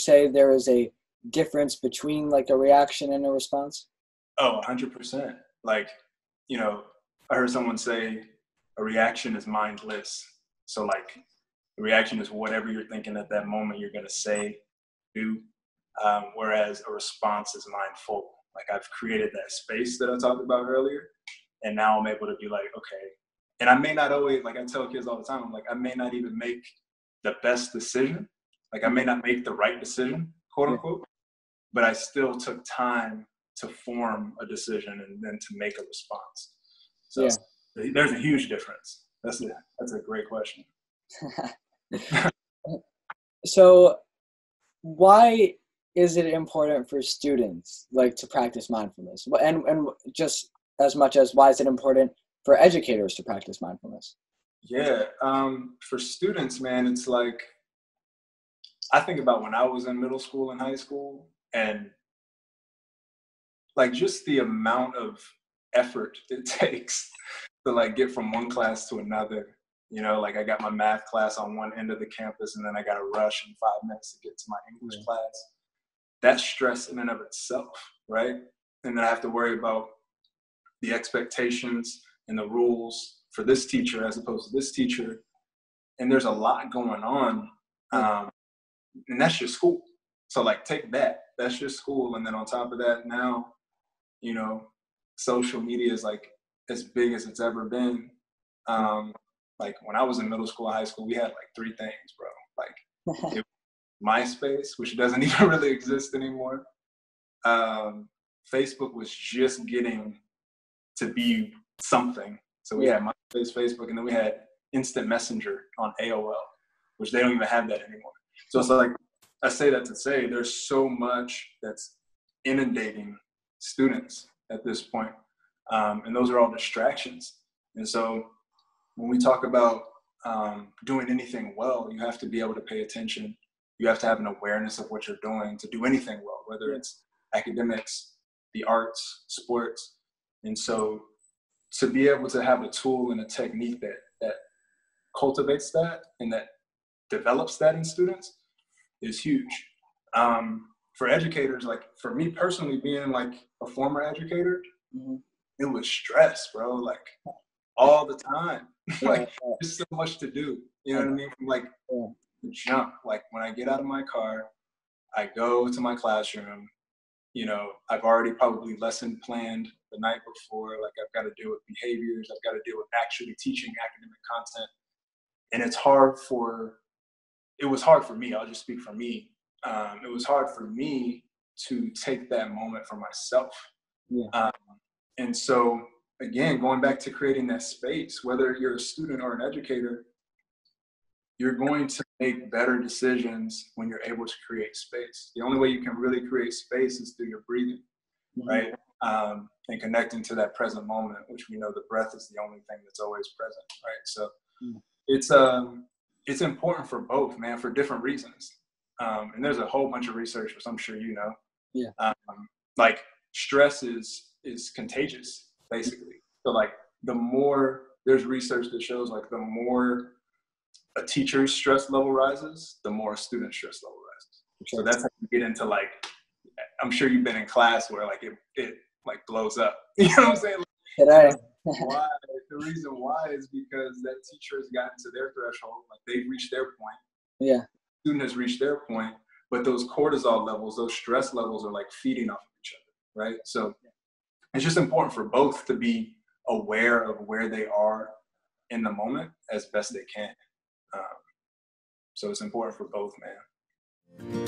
say there is a difference between like a reaction and a response? Oh, 100%. Like, you know, I heard someone say a reaction is mindless. So like the reaction is whatever you're thinking at that moment you're going to say, do. Whereas a response is mindful. Like I've created that space that I talked about earlier. And now I'm able to be like, okay. And I may not always, like I tell kids all the time, I'm like, I may not even make the best decision. Like I may not make the right decision, quote unquote, but I still took time to form a decision and then to make a response. So there's a huge difference. That's a great question. So why is it important for students like to practice mindfulness? And just as much as why is it important for educators to practice mindfulness? Yeah, for students, man, it's like, I think about when I was in middle school and high school, and like just the amount of effort it takes to like get from one class to another. You know, like I got my math class on one end of the campus and then I got to rush in 5 minutes to get to my English class. That's stress in and of itself, right? And then I have to worry about the expectations and the rules for this teacher as opposed to this teacher. And there's a lot going on. And that's your school. So like take that, that's your school. And then on top of that, now, you know, social media is like as big as it's ever been. Like when I was in middle school, high school, we had like 3 things, bro. Like MySpace, which doesn't even really exist anymore. Facebook was just getting to be something. So we had MySpace, Facebook, and then we had Instant Messenger on AOL, which they don't even have that anymore. So it's like, I say that to say there's so much that's inundating students at this point. And those are all distractions. And so when we talk about doing anything well, you have to be able to pay attention. You have to have an awareness of what you're doing to do anything well, whether it's academics, the arts, sports. And so to be able to have a tool and a technique that cultivates that and that develops that in students is huge. For educators, like for me personally, being like a former educator, it was stress, bro. Like all the time. Like there's so much to do. You know what I mean? From like the jump. Like when I get out of my car, I go to my classroom. You know, I've already probably lesson planned the night before. Like I've got to deal with behaviors. I've got to deal with actually teaching academic content. And it was hard for me. I'll just speak for me. It was hard for me to take that moment for myself. And so, again, going back to creating that space, whether you're a student or an educator, you're going to make better decisions when you're able to create space. The only way you can really create space is through your breathing, right? And connecting to that present moment, which we know the breath is the only thing that's always present, right? So it's important for both, man, for different reasons. And there's a whole bunch of research, which I'm sure you know. Like stress is contagious, basically. So like the more, there's research that shows like the more a teacher's stress level rises, the more a student's stress level rises. So that's how you get into like, I'm sure you've been in class where like it like blows up. You know what I'm saying? Like, why? The reason why is because that teacher has gotten to their threshold, like they've reached their point. The student has reached their point, but those cortisol levels, those stress levels are like feeding off of each other, right? So it's just important for both to be aware of where they are in the moment as best they can. So it's important for both, man.